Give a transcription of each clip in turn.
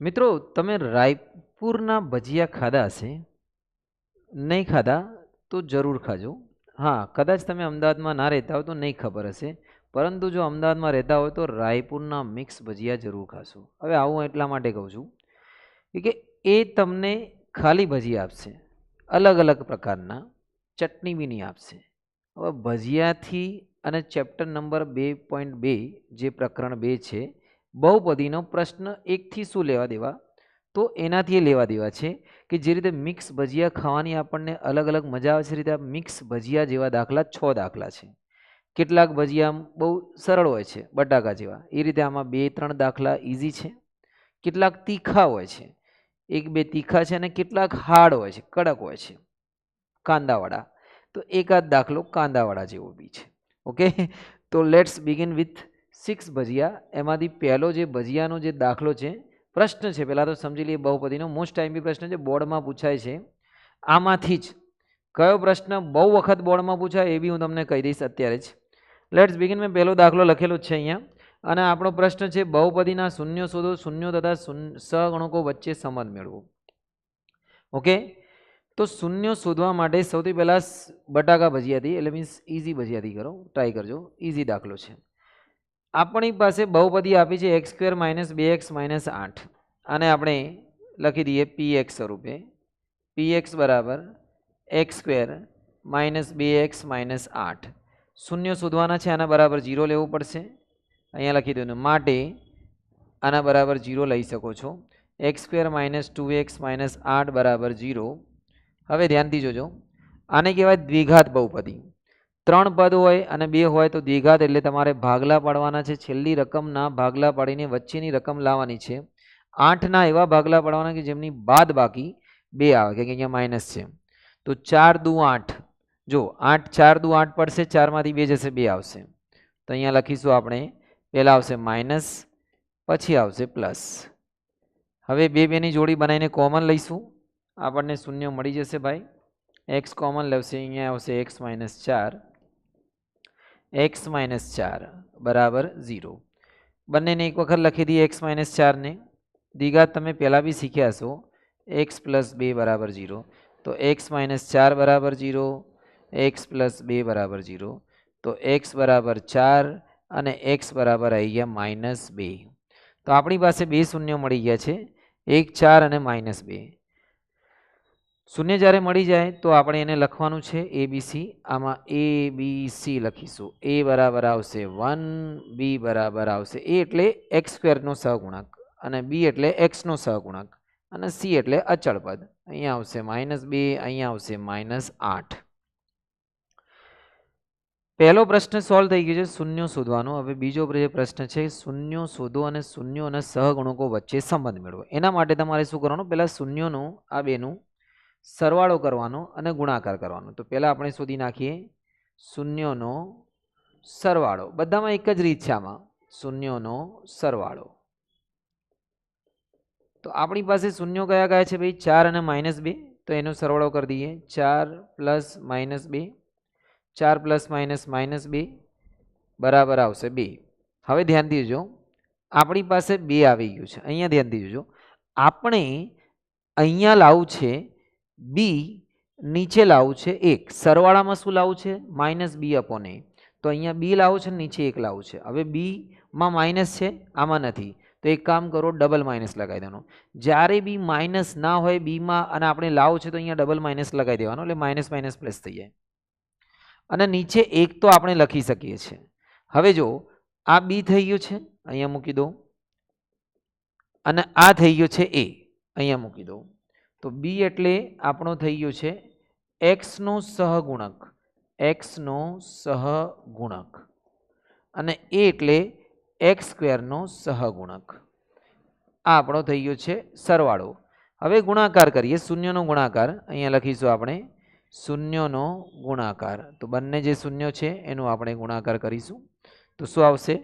મિત્રો તમે રાયપુરના ભજીયા ખાધા હશે? નહીં ખાધા તો જરૂર ખાજો. હા, કદાચ તમે અમદાવાદમાં ના રહેતા હો તો નહીં ખબર હશે, પરંતુ જો અમદાવાદમાં રહેતા હોય તો રાયપુરના મિક્સ ભજીયા જરૂર ખાશો. હવે આવું હું એટલા માટે કહું છું કે એ તમને ખાલી ભજીયા આપશે, અલગ અલગ પ્રકારના, ચટણી બી નહીં આપશે. હવે ભજીયાથી અને ચેપ્ટર નંબર 2.2 જે પ્રકરણ 2 છે, બહુપદીનો પ્રશ્ન એકથી શું લેવા દેવા, તો એનાથી એ લેવા દેવા છે કે જે રીતે મિક્સ ભજીયા ખાવાની આપણને અલગ અલગ મજા આવે છે, રીતે આ મિક્સ ભજીયા જેવા દાખલા 6 દાખલા છે. કેટલાક ભજીયા બહુ સરળ હોય છે, બટાકા જેવા, એ રીતે આમાં 2-3 દાખલા ઇઝી છે. કેટલાક તીખા હોય છે, 1-2 તીખા છે, અને કેટલાક હાર્ડ હોય છે, કડક હોય છે, કાંદાવાળા. તો એકાદ દાખલો કાંદાવાળા જેવો બી છે. ઓકે, તો લેટ્સ બિગિન વિથ 6 ભજીયા. એમાંથી પહેલો જે ભજીયાનો જે દાખલો છે, પ્રશ્ન છે, પહેલાં તો સમજી લઈએ. બહુપદીનો મોસ્ટ ટાઈમ પ્રશ્ન છે, બોર્ડમાં પૂછાય છે. આમાંથી જ કયો પ્રશ્ન બહુ વખત બોર્ડમાં પૂછાય એ બી હું તમને કહી દઈશ અત્યારે જ. Let's begin. મેં પહેલો દાખલો લખેલો જ છે અહીંયા, અને આપણો પ્રશ્ન છે બહુપદીના શૂન્યો શોધો, શૂન્યો તથા સહગુણકો વચ્ચે સંબંધ મેળવો. ઓકે, તો શૂન્યો શોધવા માટે સૌથી પહેલાં બટાકા ભજીયાથી, એટલે મીન્સ ઇઝી ભજીયાથી કરો, ટ્રાય કરજો. ઇઝી દાખલો છે. આપણી પાસે બહુપદી આપી છે x² - 2x - 8. આને આપણે લખી દઈએ px સ્વરૂપે. px બરાબર x² - 2x - 8. શૂન્ય શોધવાના છે, આના બરાબર 0 લેવું પડશે. અહીંયા લખી દઉં, માટે આના બરાબર 0 લઈ શકો છો. x² - 2x - 8 બરાબર 0. હવે ધ્યાનથી જોજો, આને કહેવાય દ્વિઘાત બહુપદી. 3 પદ હોય અને 2 હોય તો દ્વિઘાત, એટલે તમારે ભાગલા પાડવાના છે. છેલ્લી રકમના ભાગલા પાડીને વચ્ચેની રકમ લાવવાની છે. 8ના એવા ભાગલા પાડવાના કે જેમની બાદ બાકી 2 આવે, કે અહીંયા માઇનસ છે. તો 4 દુ 8, જો 8 4 દુ 8 પડશે, 4માંથી 2 જશે, 2 આવશે. તો અહીંયા લખીશું આપણે, પહેલાં આવશે માઇનસ, પછી આવશે પ્લસ. હવે 2 ની જોડી બનાવીને કોમન લઈશું, આપણને શૂન્ય મળી જશે ભાઈ. એક્સ કોમન લેવશે, અહીંયા આવશે x - 4, x - 4 બરાબર 0. બંનેને એક વખત લખી દઈએ x - 4ને. દ્વિઘાત તમે પહેલાં બી શીખ્યા છો, x + 2 બરાબર 0. તો x - 4 બરાબર 0, x + 2 બરાબર 0. તો x બરાબર 4 અને x બરાબર આવી ગયા -2. તો આપણી પાસે 2 શૂન્ય મળી ગયા છે, 1 4 અને -2. શૂન્ય જ્યારે મળી જાય તો આપણે એને લખવાનું છે ABC. આમાં ABC લખીશું. A બરાબર આવશે 1, B બરાબર આવશે A એટલે x² નો સહગુણક, અને B એટલે x નો સહગુણક, અને C એટલે અચળ પદ. અહીંયા આવશે -2, અહીંયા આવશે -8. પહેલો પ્રશ્ન સોલ્વ થઈ ગયો છે, શૂન્યો શોધવાનો. હવે બીજો પ્રશ્ન છે શૂન્યો શોધો અને શૂન્યો અને સહગુણકો વચ્ચે સંબંધ મેળવો. એના માટે તમારે શું કરવાનું, પહેલાં શૂન્યોનું આ બેનું સરવાળો કરવાનો અને ગુણાકાર કરવાનો. તો પહેલાં આપણે શોધી નાખીએ શૂન્યોનો સરવાળો. બધામાં એક જ રીત છે આમાં, શૂન્યોનો સરવાળો. તો આપણી પાસે શૂન્યો કયા કયા છે ભાઈ, 4 અને -2. તો એનો સરવાળો કરી દઈએ, 4 + -2, 4 + -2 બરાબર આવશે 2. હવે ધ્યાનથી જોજો, આપણી પાસે 2 આવી ગયું છે. અહીંયા ધ્યાનથી જોજો, આપણે અહીંયા લાવવું છે બી, નીચે લાવવું છે 1. સરવાળામાં શું લાવવું છે, -b/a. તો અહીંયા બી લાવવું છે, નીચે 1 લાવવું છે. હવે બીમાં માઇનસ છે, આમાં નથી, તો એક કામ કરો, ડબલ માઇનસ લગાવી દેવાનો. જ્યારે બી માઇનસ ના હોય બીમાં અને આપણે લાવવું છે તો અહીંયા ડબલ માઇનસ લગાવી દેવાનો, એટલે - પ્લસ થઈ જાય. અને નીચે 1 તો આપણે લખી શકીએ છીએ. હવે જો આ બી થઈ ગયું છે, અહીંયા મૂકી દો, અને આ થઈ ગયો છે એ, અહીંયા મૂકી દો. તો બી એટલે આપણો થઈ ગયો છે x નો સહગુણક, x નો સહગુણક, અને એ એટલે x² નો સહગુણક. આ આપણો થઈ ગયો છે સરવાળો. હવે ગુણાકાર કરીએ, શૂન્યનો ગુણાકાર. અહીંયા લખીશું આપણે શૂન્યનો ગુણાકાર. તો બંને જે શૂન્યો છે એનું આપણે ગુણાકાર કરીશું. તો શું આવશે,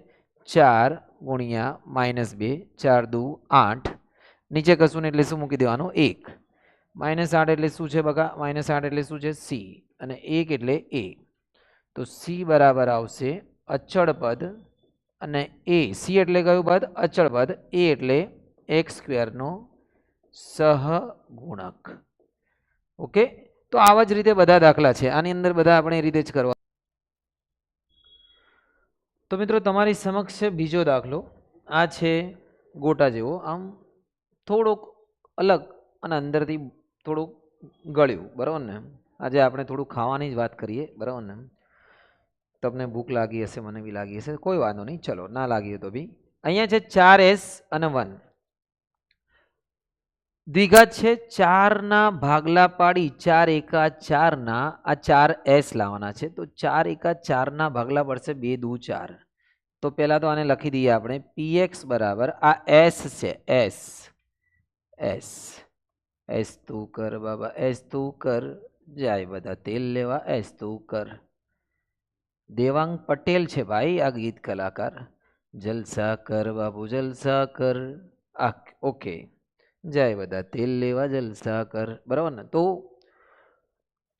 4 × -2, 4 દુ 8. નીચે કશું ને એટલે શું મૂકી દેવાનું, 1. -8 એટલે શું છે બકા, -8 એટલે શું છે, C, અને 1 એટલે A. તો C બરાબર આવશે અચળ પદ, અને A, C એટલે કયું પદ, અચળ પદ, A એટલે એક્સ સ્ક્વેરનો સહગુણક. ઓકે, તો આવા જ રીતે બધા દાખલા છે, આની અંદર બધા આપણે એ રીતે જ કરવા. તો મિત્રો તમારી સમક્ષ બીજો દાખલો આ છે ગોટા જેવો, આમ થોડોક અલગ અને અંદરથી થોડુંક ગળ્યું, બરાબર ને. આજે આપણે થોડું ખાવાની જ વાત કરીએ, બરાબર ને. તમને ભૂખ લાગી હશે, મને બી લાગી હશે, કોઈ વાંધો નહીં, ચલો ના લાગી હોય તો બી. અહીંયા છે 4s અને 1 દ્વિઘાત છે, 4ના ભાગલા પાડી 4 એકા 4ના આ 4s લાવવાના છે. તો 4 એકા 4ના ભાગલા પડશે 2 દુ 4. તો પહેલા તો આને લખી દઈએ આપણે px બરાબર આ s છે, s તું કર બાબા, s તું કર, જાય બધા તેલ લેવા, s તું કર. દેવાંગ પટેલ છે ભાઈ આ ગીત કલાકાર. જલસા કર બાબુ જલસા કર. ઓકે, જાય બધા તેલ લેવા, જલસા કર, બરાબર ને. તો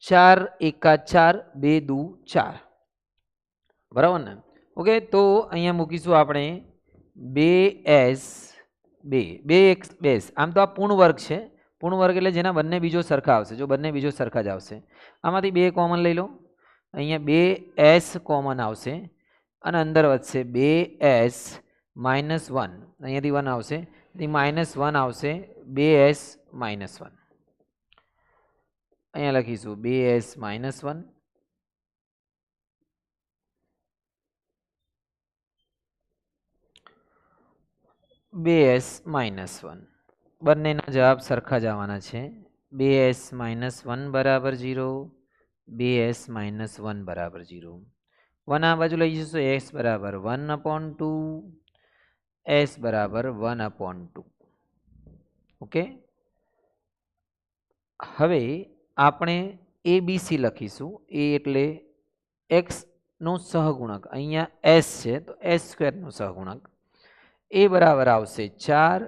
4 એકા 4 2 દુ 4, બરાબર ને. ઓકે, તો અહીંયા મૂકીશું આપણે 2s 2 આમ તો આ પૂર્ણ વર્ગ છે. પૂર્ણ વર્ગ એટલે જેના બંને બીજો સરખા આવશે. જો બંને બીજો સરખા જ આવશે, આમાંથી 2 કોમન લઈ લો, અહીંયા 2s કોમન આવશે અને અંદર વધશે 2s -1, અહીંયાથી 1 આવશે, -1 આવશે, 2s -1. અહીંયા લખીશું 2s -1 2s -1. બંનેના જવાબ સરખા જ આવવાના છે. 2s -1 બરાબર 0, 2s -1 બરાબર 0. 1 આ બાજુ લઈ જઈશું, s બરાબર 1/2, s બરાબર 1/2. ઓકે, હવે આપણે abc લખીશું. a એટલે xનો સહગુણક, અહીંયા s છે તો s સ્ક્વેરનો સહગુણક. a બરાબર આવશે 4,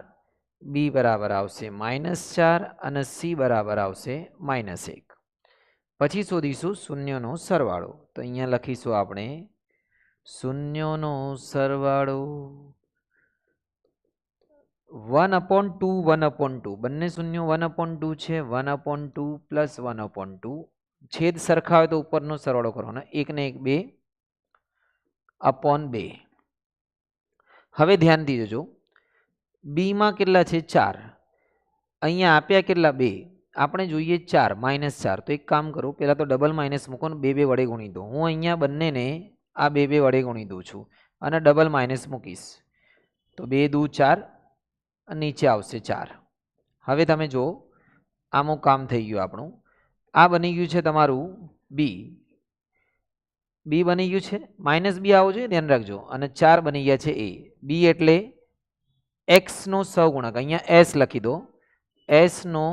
b બરાબર આવશે -4 અને c બરાબર આવશે -1. પછી શોધીશું શૂન્યનો સરવાળો. તો અહીંયા લખીશું આપણે શૂન્યનો સરવાળો 1/2, 1/2. બંને શૂન્યો 1/2 છે, 1/2 પ્લસ 1/2. છેદ સરખા હોય તો ઉપરનો સરવાળો કરવાનો, 1 ને 1 2/2. હવે ધ્યાનથી જોજો, બી માં કેટલા છે 4, અહીંયા આપ્યા કેટલા 2, આપણે જોઈએ 4 -4. તો એક કામ કરું, પહેલાં તો ડબલ માઇનસ મૂકો ને 2 વડે ગુણી દો. હું અહીંયા બંનેને આ 2 વડે ગુણી દઉં છું અને ડબલ માઇનસ મૂકીશ. તો 2 દુ 4, નીચે આવશે 4. હવે તમે જો આમું કામ થઈ ગયું આપણું. આ બની ગયું છે તમારું બી બની ગયું છે, -b આવું જોઈએ, ધ્યાન રાખજો. અને 4 બની ગયા છે a. બી એટલે એક્સનો સહગુણક, અહીંયા s લખી દો, s નો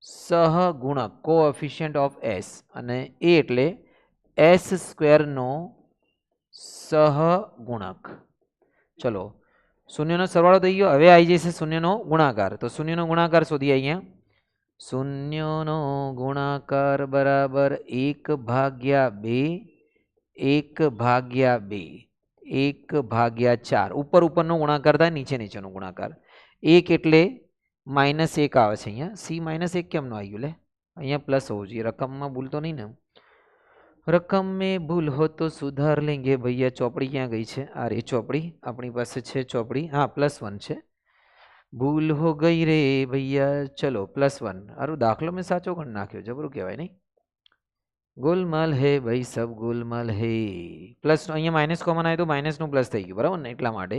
સહગુણક, કોએફિશિયન્ટ ઓફ s. અને a એટલે s સ્ક્વેરનો સહગુણક. ચલો, શૂન્યનો સરવાળો થઈ ગયો. હવે આવી જશે શૂન્યનો ગુણાકાર. તો શૂન્યનો ગુણાકાર શોધીએ. અહીંયા શૂન્યનો ગુણાકાર બરાબર 1/2, 1/2, 1/4. ઉપરનો ગુણાકાર થાય, નીચેનો ગુણાકાર. 1 એટલે -1 આવે છે અહીંયા. c -1 કેમનો આવી ગયું? લે, અહીંયા પ્લસ હોવું જોઈએ. રકમમાં ભૂલ તો નહીં ને? રકમ મેં ભૂલ હો તો સુધાર લેંગે ભૈયા. ચોપડી ક્યાં ગઈ છે? આ રે ચોપડી આપણી પાસે છે, ચોપડી. હા, +1 છે. ભૂલ હો ગઈ રે ભૈયા. ચલો +1. અરે દાખલો મેં સાચો ગણ નાખ્યો, જબરું કહેવાય નહીં? ગોલમાલ હે ભાઈ, સબ ગોલમાલ હે. પ્લસ અહીંયા માઇનસ કોમન આવે તો માઇનસનું પ્લસ થઈ ગયું, બરાબર ને? એટલા માટે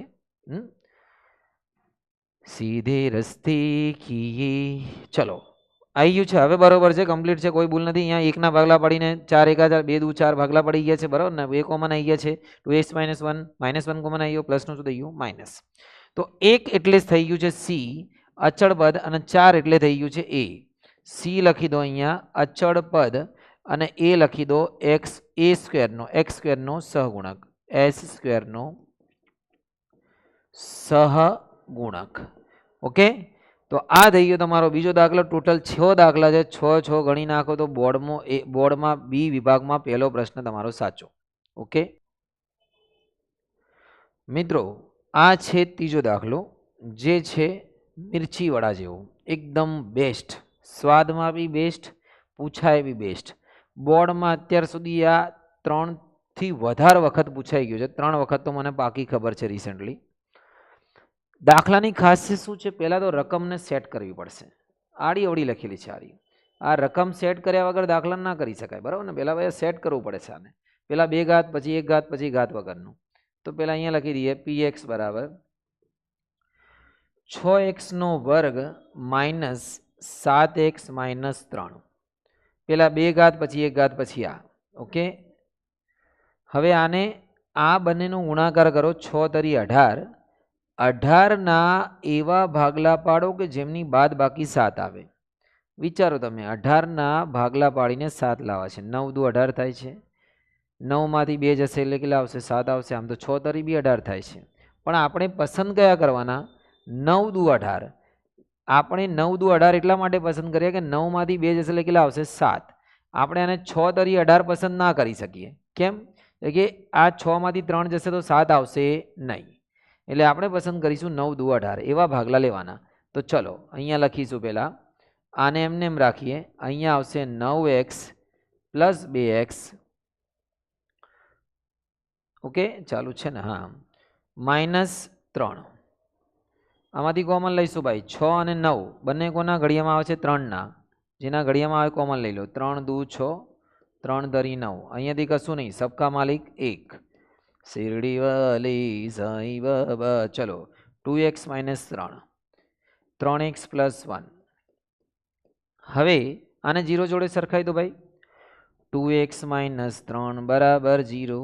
સીધે રસ્તે કીએ. ચલો, આવી ગયું છે હવે, બરોબર છે, કમ્પ્લીટ છે, કોઈ ભૂલ નથી. અહીંયા 1ના ભાગલા પડીને 4 એકા 4 2 દુ 4 ભાગલા પડી ગયા છે, બરાબર ને? 2 કોમન આવી ગયા છે, 2s -1 -1 કોમન આવી ગયો, પ્લસનું શું થઈ ગયું? માઇનસ. તો 1 એટલે થઈ ગયું છે સી અચળ પદ અને 4 એટલે થઈ ગયું છે એ. સી લખી દો અહીંયા અચળ પદ અને એ લખી દો એક્સ સ્ક્વેરનો સહગુણક, s સ્ક્વેરનો સહગુણક. ઓકે, તો આ થઈ ગયો તમારો બીજો દાખલો. ટોટલ 6 દાખલા છે. 6 ગણી નાખો તો બોર્ડમાં બી વિભાગમાં પહેલો પ્રશ્ન તમારો સાચો. ઓકે મિત્રો, આ છે ત્રીજો દાખલો. જે છે મિર્ચીવડા જેવું, એકદમ બેસ્ટ, સ્વાદમાં બી બેસ્ટ, પૂછાય બી બેસ્ટ. બોર્ડમાં અત્યાર સુધી આ 3થી વધારે વખત પૂછાઈ ગયું છે, 3 વખત તો મને પાકી ખબર છે રિસેન્ટલી. દાખલાની ખાસિયત શું છે? પહેલાં તો રકમને સેટ કરવી પડશે. આડી અવળી લખેલી છે આડી. આ રકમ સેટ કર્યા વગર દાખલા ના કરી શકાય, બરાબર ને? પહેલાં ભાઈ સેટ કરવું પડે છે આને. પહેલાં 2 ઘાત, પછી 1 ઘાત, પછી ઘાત વગરનું. તો પહેલાં અહીંયા લખી દઈએ px બરાબર 6x² માઇનસ 7x માઇનસ 3. પહેલાં 2 ઘાત, પછી 1 ઘાત, પછી આ. ઓકે, હવે આને આ બંનેનો ગુણાકાર કરો. 6 તરી 18. 18ના એવા ભાગલા પાડો કે જેમની બાદ બાકી 7 આવે. વિચારો તમે, 18ના ભાગલા પાડીને 7 લાવવા છે. 9 દુ 18 થાય છે. 9માંથી 2 જશે એટલે કેટલા આવશે? 7 આવશે. આમ તો 6 તરી બી 18 થાય છે, પણ આપણે પસંદ કયા કરવાના? 9 દુ 18. આપણે 9 દુ 18 એટલા માટે પસંદ કરીએ કે 9માંથી 2 જશે એટલે કેટલા આવશે? 7. આપણે આને 6 તરી 18 પસંદ ના કરી શકીએ. કેમ? કે આ 6માંથી 3 જશે તો 7 આવશે નહીં. એટલે આપણે પસંદ કરીશું 9 દુ 18 એવા ભાગલા લેવાના. તો ચલો અહીંયા લખીશું. પહેલાં આને એમને એમ રાખીએ. અહીંયા આવશે 9x પ્લસ 2x. ઓકે, ચાલુ છે ને? હા, માઇનસ 3. આમાંથી કોમન લઈશું ભાઈ. 6 અને 9 બંને કોના ઘડિયામાં આવે છે? 3ના. જેના ઘડિયામાં આવે કોમન લઈ લો. 3 દુ 6, 3 તરી 9. અહીંયાથી કશું નહીં, સબકા માલિક 1. શિરડી વાલી સાઈ બાબા. ચલો 2x માઇનસ 3, 3x પ્લસ 1. હવે આને 0 જોડે સરખાઈ દો ભાઈ. 2x માઇનસ 3 બરાબર 0,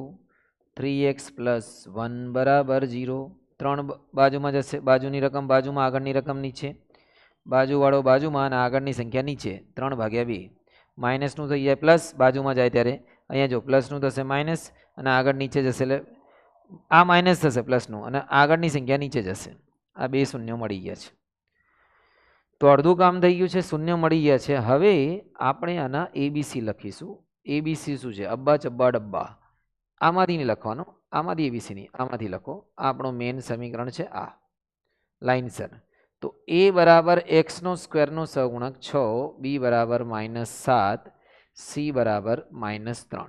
3x પ્લસ 1 બરાબર 0. 3 બાજુમાં જશે, બાજુની રકમ બાજુમાં, આગળની રકમ નીચે. બાજુવાળો બાજુમાં અને આગળની સંખ્યા નીચે. 3/2. માઇનસનું થઈ જાય પ્લસ, બાજુમાં જાય ત્યારે અહીંયા જો પ્લસનું થશે માઇનસ, અને આગળ નીચે જશે એટલે આ માઇનસ થશે પ્લસનું, અને આગળની સંખ્યા નીચે જશે. આ 2 શૂન્ય મળી ગયા છે. તો અડધું કામ થઈ ગયું છે, શૂન્ય મળી ગયા છે. હવે આપણે આના એબીસી લખીશું. એબીસી શું છે? અબ્બા ચબ્બા ડબ્બા. આમાંથી નહીં લખવાનું, આમાંથી એબીસી નહીં, આમાંથી લખો. આ આપણું મેઇન સમીકરણ છે આ લાઇનસર. તો a બરાબર x² નો સહગુણક 6, b બરાબર -7, c બરાબર -3.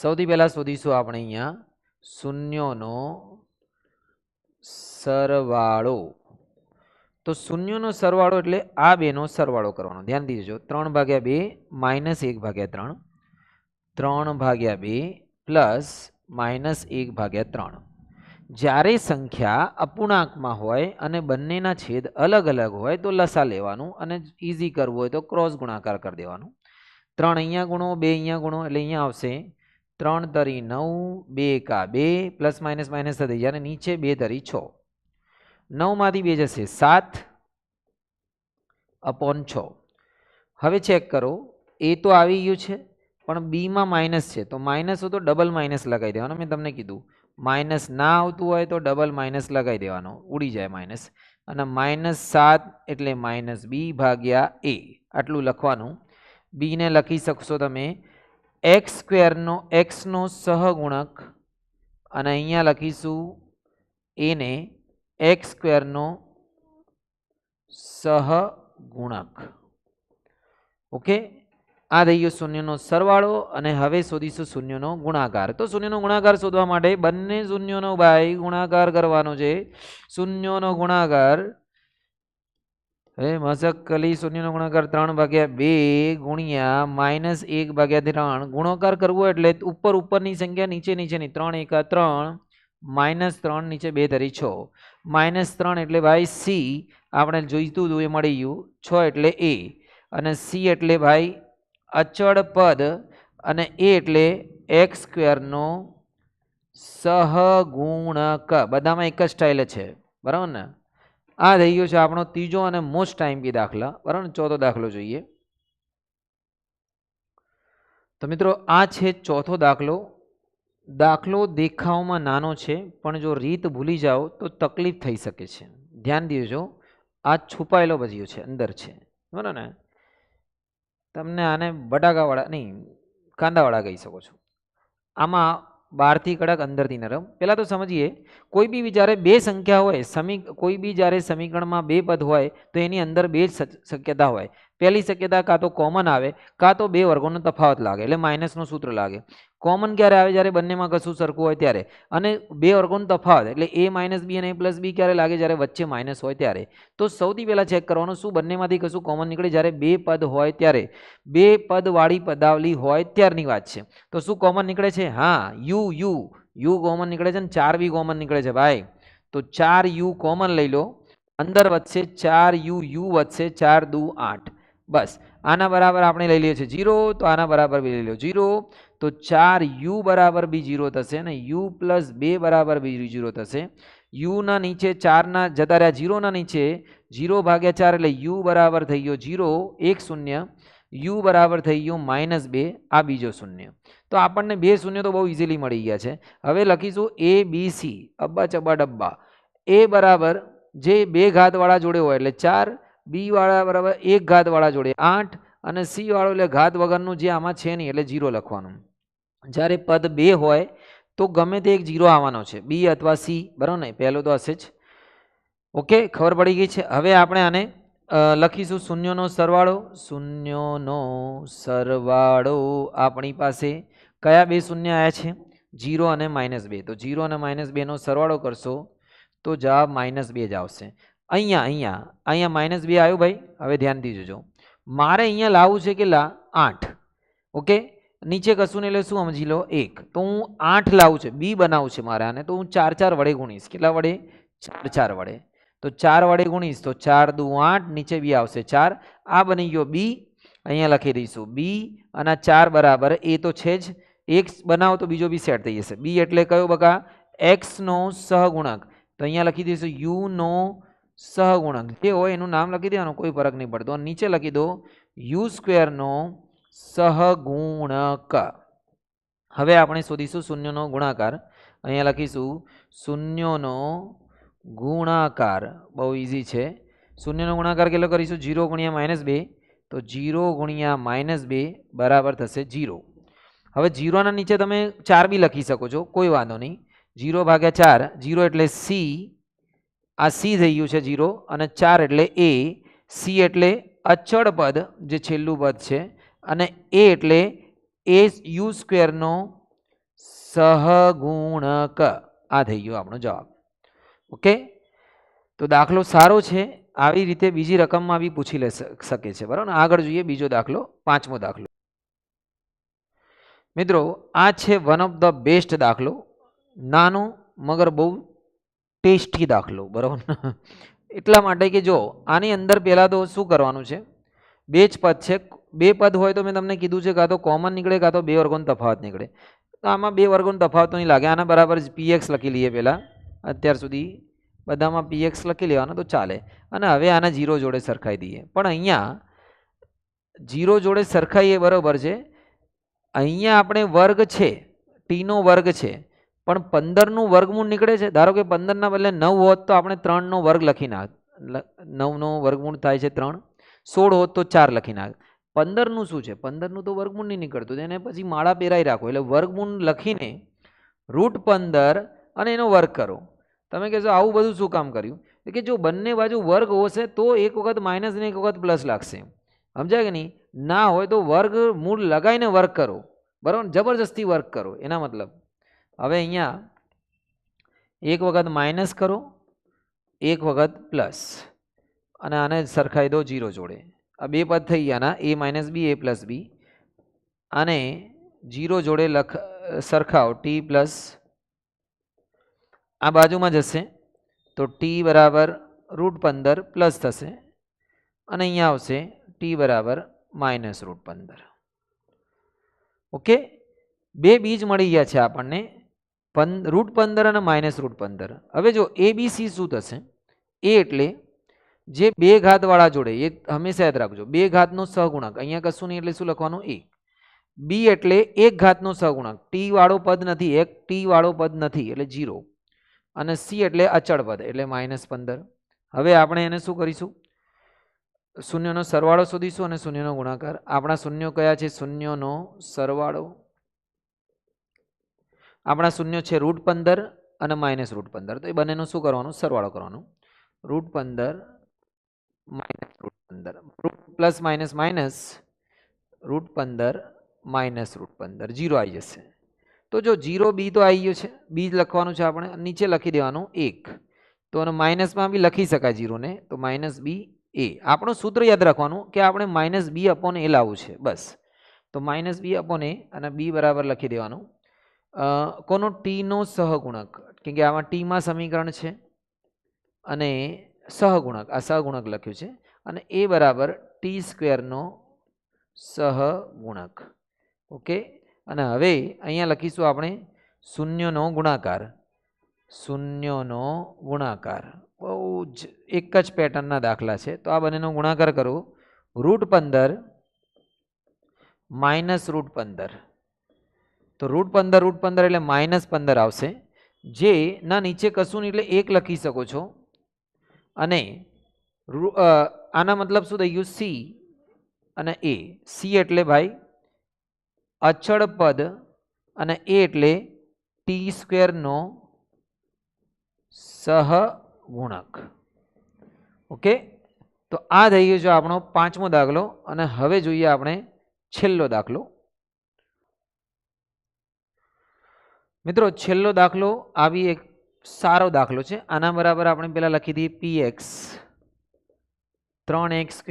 સૌથી પહેલાં શોધીશું આપણે અહીંયા શૂન્યોનો સરવાળો. તો શૂન્યોનો સરવાળો એટલે આ બેનો સરવાળો કરવાનો. ધ્યાન દીજો. 3/2 -1/3, 3/2 પ્લસ -1/3. જ્યારે સંખ્યા અપૂર્ણાંકમાં હોય અને બંનેના છેદ અલગ અલગ હોય તો લસા લેવાનું, અને ઇઝી કરવું હોય તો ક્રોસ ગુણાકાર કરી દેવાનું. 3 અહીંયા ગુણો, 2 અહીંયા ગુણો એટલે અહીંયા આવશે 3 તરી 9, 2 કા 2, પ્લસ માઇનસ માઇનસ થઈ જાય, અને નીચે 2 તરી 6. 9માંથી 2 જશે 7/6. હવે ચેક કરો, એ તો આવી ગયું છે, પણ બીમાં માઇનસ છે, તો માઇનસ હોય તો ડબલ માઇનસ લગાવી દેવાનો. મેં તમને કીધું માઇનસ ના આવતું હોય તો ડબલ માઇનસ લગાવી દેવાનો, ઉડી જાય માઇનસ. અને -7 એટલે -b/a. આટલું લખવાનું. બીને લખી શકશો તમે x² નો સહગુણક, અને અહીંયા લખીશું એને x² નો સહગુણક. ઓકે, આ થઈ ગયો શૂન્યનો સરવાળો. અને હવે શોધીશું શૂન્યનો ગુણાકાર. તો શૂન્યનો ગુણાકાર શોધવા માટે બંને શૂન્યોનો ભાઈ ગુણાકાર કરવાનો છે. શૂન્યોનો ગુણાકાર મસકલી શૂન્યનો ગુણાકાર 3/2 ગુણ્યા -1/3. ગુણાકાર કરવો એટલે ઉપરની સંખ્યા નીચે નીચેની. 3 × 3, -3 નીચે 2 તરી 6. -3 એટલે ભાઈ સી, આપણે જોઈતું હતું એ મળી ગયું. 6 એટલે એ, અને સી એટલે ભાઈ અચળ પદ, અને એ એટલે x² નો સહગુણક. બધામાં એક જ સ્ટાઇલ છે, બરાબર ને? આ થઈ ગયો છે આપણો ત્રીજો અને મોસ્ટ ટાઈમ બી દાખલા, બરાબર. ચોથો દાખલો જોઈએ. તો મિત્રો આ છે ચોથો દાખલો. દાખલો દેખાવમાં નાનો છે, પણ જો રીત ભૂલી જાઓ તો તકલીફ થઈ શકે છે. ધ્યાન દેજો, આ છુપાયેલો ભજીયો છે, અંદર છે, બરાબર ને? તમને આને બટાકાવાળા નહીં, કાંદાવાળા કહી શકો છો. આમાં બહારથી કડક અંદરથી નરમ. પહેલાં તો સમજીએ, કોઈ બી જ્યારે બે સંખ્યા હોય, કોઈ બી જ્યારે સમીકરણમાં બે પદ હોય તો એની અંદર બે જ શક્યતા હોય. પહેલી શક્યતા કાં તો કોમન આવે, કાં તો બે વર્ગોનો તફાવત લાગે, એટલે માઇનસનું સૂત્ર લાગે. કોમન ક્યારે આવે? જ્યારે બંનેમાં કશું સરખું હોય ત્યારે. અને બે વર્ગોનો તફાવત એટલે a માઇનસ બી અને a પ્લસ બી ક્યારે લાગે? જ્યારે વચ્ચે માઇનસ હોય ત્યારે. તો સૌથી પહેલાં ચેક કરવાનું શું બંનેમાંથી કશું કોમન નીકળે. જ્યારે બે પદ હોય ત્યારે, બે પદવાળી પદાવલી હોય ત્યારની વાત છે. તો શું કોમન નીકળે છે? હા, યુ કોમન નીકળે છે ને 4v કોમન નીકળે છે ભાઈ. તો 4u કોમન લઈ લો, અંદર વધશે 4u, યુ વધશે 4 દુ 8. બસ આના બરાબર આપણે લઈ લઈએ છીએ 0, તો આના બરાબર બી લઈ લો 0. તો 4u બરાબર બી 0 થશે અને u પ્લસ 2 બરાબર બી 0 થશે. યુના નીચે 4ના જતા રહ્યા, 0ના નીચે 0 ભાગ્યા 4 એટલે u બરાબર થઈ ગયો 0, 1 0. u બરાબર થઈ ગયો -2, આ બીજો શૂન્ય. તો આપણને બે શૂન્ય તો બહુ ઇઝીલી મળી ગયા છે. હવે લખીશું a b c, અબ્બા ચબ્બા ડબ્બા. a બરાબર જે બે ઘાતવાળા જોડે હોય એટલે 4, બી વાળા બરાબર એક ઘાતવાળા જોડે 8 અને સી વાળો એટલે ઘાત વગરનું જે આમાં છે નહીં એટલે 0 લખવાનું. જ્યારે પદ બે હોય તો ગમે તે એક 0 આવવાનો છે, બી અથવા સી, બરાબર ને? પહેલો તો હશે જ. ઓકે, ખબર પડી ગઈ છે. હવે આપણે આને લખીશું શૂન્યનો સરવાળો. શૂન્યનો સરવાળો આપણી પાસે કયા બે શૂન્ય આવ્યા છે? 0 અને -2. તો 0 અને -2 નો સરવાળો કરશો તો જવાબ -2 જ આવશે. અહીંયા -2 આવ્યું ભાઈ. હવે ધ્યાનથી જોજો, મારે અહીંયા લાવવું છે કેટલા? 8. ઓકે, નીચે કશું નહીં એટલે શું સમજી લો 1. તો હું 8 લાવું છે, બી બનાવું છે મારે આને, તો હું 4 4 વડે ગુણીશ. કેટલા વડે? 4 4 વડે. તો 4 વડે ગુણીશ તો 4 દુ 8, નીચે બી આવશે 4. આ બની ગયો બી. અહીંયા લખી દઈશું બી અને 4 બરાબર એ તો છે જ. એક બનાવો તો બીજો બી સેટ થઈ જશે. બી એટલે કયો બકા? એક્સનો સહગુણક. તો અહીંયા લખી દઈશું યુનો સહગુણક. જે હોય એનું નામ લખી દેવાનું, કોઈ ફરક નહીં પડતો. નીચે લખી દો યુ સ્ક્વેરનો સહગુણક. હવે આપણે શોધીશું શૂન્યનો ગુણાકાર. અહીંયા લખીશું શૂન્યનો ગુણાકાર. બહુ ઇઝી છે. શૂન્યનો ગુણાકાર કેટલો કરીશું? 0 ગુણ્યા -2. તો 0 ગુણ્યા -2 બરાબર થશે 0. હવે 0ના નીચે તમે 4 બી લખી શકો છો, કોઈ વાંધો નહીં. 0 ભાગ્યા 4, 0 એટલે સી, આ સી થઈ ગયું છે 0, અને 4 એટલે એ. સી એટલે અચળ પદ, જે છેલ્લું પદ છે, અને એ એટલે એ યુ સ્ક્વેરનો સહગુણક. આ થઈ ગયો આપણો જવાબ. ઓકે, તો દાખલો સારો છે. આવી રીતે બીજી રકમમાં બી પૂછી શકે છે, બરાબર. આગળ જોઈએ બીજો દાખલો, પાંચમો દાખલો. મિત્રો આ છે વન ઓફ ધ બેસ્ટ દાખલો. નાનો મગર બહુ ટેસ્ટી દાખલો, બરાબર. એટલા માટે કે જો આની અંદર પહેલાં તો શું કરવાનું છે, બે જ પદ છે. બે પદ હોય તો મેં તમને કીધું છે કાં તો કોમન નીકળે કાં તો બે વર્ગોનો તફાવત નીકળે. તો આમાં બે વર્ગોનો તફાવત તો નહીં લાગે. આના બરાબર પીએક્સ લખી લઈએ પહેલાં. અત્યાર સુધી બધામાં પીએક્સ લખી લેવાનો તો ચાલે. અને હવે આના 0 જોડે સરખાઈ દઈએ. પણ અહીંયા 0 જોડે સરખાઈએ બરાબર છે. અહીંયા આપણે વર્ગ છે, ટીનો વર્ગ છે, પણ 15નું વર્ગમૂળ નીકળે છે. ધારો કે 15ના બદલે 9 હોત તો આપણે 3નો વર્ગ લખી નાખ. 9નો વર્ગમૂળ થાય છે 3. 16 હોત તો 4 લખી નાખ. 15નું શું છે? 15નું તો વર્ગમૂળ નહીં નીકળતું, એને પછી માળા પહેરાઈ રાખો. એટલે વર્ગમૂળ લખીને √15 અને એનો વર્ગ કરો. તમે કહેશો આવું બધું શું કામ કર્યું? કે જો બંને બાજુ વર્ગ હશે તો એક વખત માઇનસ ને એક વખત પ્લસ લાગશે. સમજાય કે નહીં? ના હોય તો વર્ગ મૂળ લગાવીને વર્ગ કરો, બરાબર. જબરજસ્તી વર્ગ કરો, એના મતલબ. હવે અહીંયા એક વખત માઇનસ કરો, એક વખત પ્લસ, અને આને સરખાઈ દો 0 જોડે. આ બે પદ થઈ ગયા ના, a - b a + b. આને 0 જોડે સરખાવો, t પ્લસ, આ બાજુમાં જશે તો t બરાબર √15 પ્લસ થશે, અને અહીંયા આવશે t બરાબર -√15. ઓકે, બે બીજ મળી ગયા છે આપણને, √15 અને -√15. હવે જો abc શું થશે? એ એટલે જે બે ઘાતવાળા જોડે, એ હંમેશા યાદ રાખજો, બે ઘાતનો સહગુણક. અહીંયા કશું નહીં એટલે શું લખવાનું? 1. બી એટલે એક ઘાતનો સહગુણક, ટી વાળો પદ નથી, એક ટી વાળો પદ નથી એટલે 0. અને સી એટલે અચળ પદ એટલે -15. હવે આપણે એને શું કરીશું? શૂન્યનો સરવાળો શોધીશું અને શૂન્યનો ગુણાકાર. આપણા શૂન્યો કયા છે? શૂન્યનો સરવાળો. આપણા શૂન્ય છે √15 અને -√15, તો એ બંનેનો શું કરવાનું? સરવાળો કરવાનો. √15 -√15 પ્લસ માઇનસ માઇનસ √15 -√15 0 આવી જશે. તો જો 0 બી તો આવી ગયો છે, બી લખવાનું છે આપણે, નીચે લખી દેવાનું 1. તો અને માઇનસમાં બી લખી શકાય 0 ને, તો -b a. આપણું સૂત્ર યાદ રાખવાનું કે આપણે -b/a લાવવું છે, બસ. તો -b/a અને b બરાબર લખી દેવાનું કોનો? ટીનો સહગુણક, કેમ કે આમાં ટીમાં સમીકરણ છે અને સહગુણક, આ સહગુણક લખ્યું છે, અને એ બરાબર t² નો સહગુણક. ઓકે, અને હવે અહીંયા લખીશું આપણે શૂન્યનો ગુણાકાર. શૂન્યનો ગુણાકાર બહુ જ એક જ પેટર્નના દાખલા છે, તો આ બંનેનો ગુણાકાર કરો. √15 -√15, તો √15 એટલે -15 આવશે, જે ના નીચે કશું નહીં એટલે 1 લખી શકો છો. અને આના મતલબ શું થઈ ગયું? સી અને એ. સી એટલે ભાઈ અચળ પદ અને એ એટલે t² નો સહગુણક. ઓકે, તો આ થઈ ગયો છે આપણો 5મો દાખલો. અને હવે જોઈએ આપણે છેલ્લો દાખલો. મિત્રો, છેલ્લો દાખલો આવી એક સારો દાખલો છે. આના બરાબર આપણે પહેલા લખી દઈએ px 3x²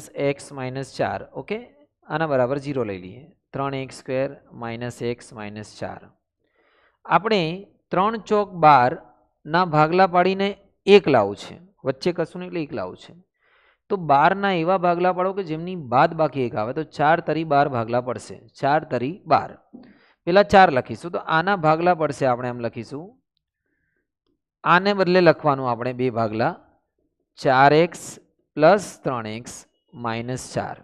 - x - 4. ઓકે, આના બરાબર 0 લઈ લઈએ. 3x² - x - 4. આપણે 3 ચોક 12 ના ભાગલા પાડીને 1 લાવવું છે, વચ્ચે કશું નહીં એટલે 1 લાવવું છે. તો 12 ના એવા ભાગલા પાડો કે જેમની બાદ બાકી 1 આવે, તો 4 તરી 12 ભાગલા પડશે. 4 તરી 12. પેલા 4 લખીશું, તો આના ભાગલા પડશે, આપણે એમ લખીશું. આને બદલે લખવાનું આપણે 2 ભાગલા, 4x + 3x - 4.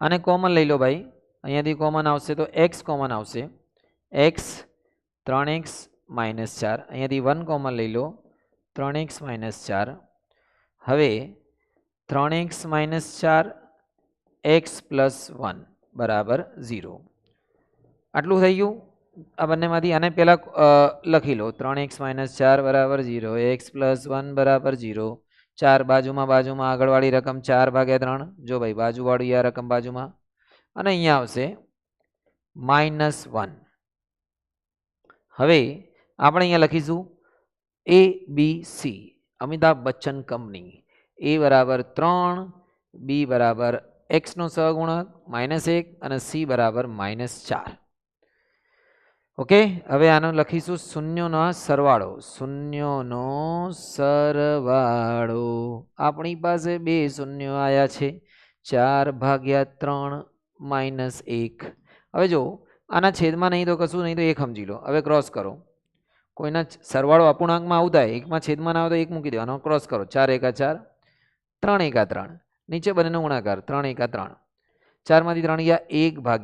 આને કોમન લઈ લો ભાઈ, અહીંયાથી કોમન આવશે તો x કોમન આવશે. x 3x - 4, અહીંયાથી 1 કોમન લઈ લો, 3x - 4. હવે 3x - 4 x + 1 બરાબર 0. આટલું થઈ ગયું. આ બંનેમાંથી આને પહેલાં લખી લો. 3x - 4 બરાબર 0, x + 1 બરાબર 0. 4 બાજુમાં આગળવાળી રકમ 4/3. જો ભાઈ બાજુવાળી આ રકમ બાજુમાં, અને અહીંયા આવશે -1. હવે આપણે અહીંયા લખીશું ABC, Amitabh Bachchan company. a બરાબર 3, b બરાબર x નો સહગુણક -1 અને c બરાબર -4. ઓકે, હવે આનો લખીશું શૂન્યનો સરવાળો. શૂન્યનો સરવાળો, આપણી પાસે 2 શૂન્યો આવ્યા છે. 4/3 -1. હવે જો આના છેદમાં નહીં તો કશું નહીં, તો 1 સમજી લો. હવે ક્રોસ કરો. કોઈના સરવાળો અપૂર્ણાંકમાં આવું થાય, એકમાં છેદમાં ના આવે તો 1 મૂકી દેવાનો, ક્રોસ કરો. 4 × 4 3 × 3, નીચે બંનેનો ગુણાકાર 3 × 3. 4માંથી 3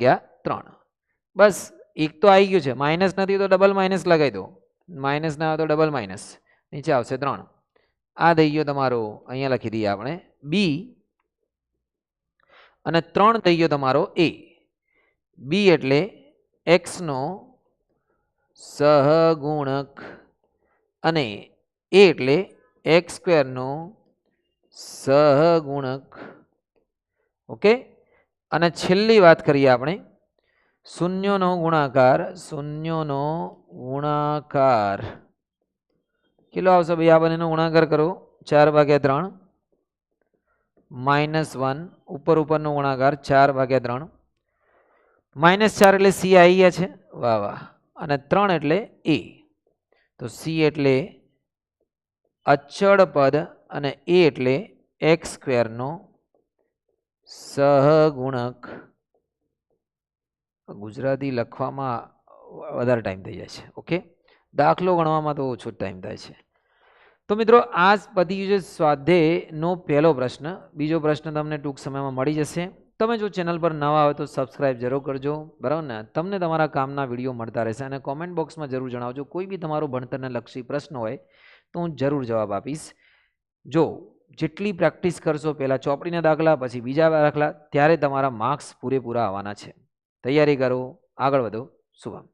ગયા 1/3. બસ, 1 તો આવી ગયું છે. માઇનસ નથી તો ડબલ માઇનસ લગાવી દો, માઇનસ ના આવે તો ડબલ માઇનસ, નીચે આવશે 3. આ થઈ ગયો તમારો, અહીંયા લખી દઈએ આપણે b, અને 3 થઈ ગયો તમારો a. b એટલે x નો સહગુણક અને a એટલે x² નો સહગુણક. ઓકે, અને છેલ્લી વાત કરીએ આપણે શૂન્યનો ગુણાકાર. શૂન્યનો ગુણાકાર કેટલો આવશે ભાઈ? આ બંનેનો ગુણાકાર કરો. 4/3 -1 ઉપરનો ગુણાકાર 4/3. -4 એટલે c આવી ગયા છે, વાહ વાહ. અને 3 એટલે a, તો c એટલે અચળ પદ અને a એટલે x² નો સહગુણક. ગુજરાતી લખવામાં વધારે ટાઈમ થઈ જાય છે. ઓકે, દાખલો ગણવામાં તો ઓછો ટાઈમ થાય છે. તો મિત્રો, આ પતી ગયું છે સ્વાધ્યાયનો પહેલો પ્રશ્ન. બીજો પ્રશ્ન તમને ટૂંક સમયમાં મળી જશે. તમે જો ચેનલ પર નવા હોય તો સબસ્ક્રાઇબ જરૂર કરજો, બરાબર ને? તમને તમારા કામના વિડીયો મળતા રહેશે. અને કોમેન્ટ બોક્સમાં જરૂર જણાવજો કોઈ બી તમારો ભણતરને લક્ષી પ્રશ્ન હોય તો હું જરૂર જવાબ આપીશ. જો જેટલી પ્રેક્ટિસ કરશો, પહેલાં ચોપડીના દાખલા, પછી બીજા દાખલા, ત્યારે તમારા માર્ક્સ પૂરેપૂરા આવવાના છે. તૈયારી કરો, આગળ વધો. શુભમ.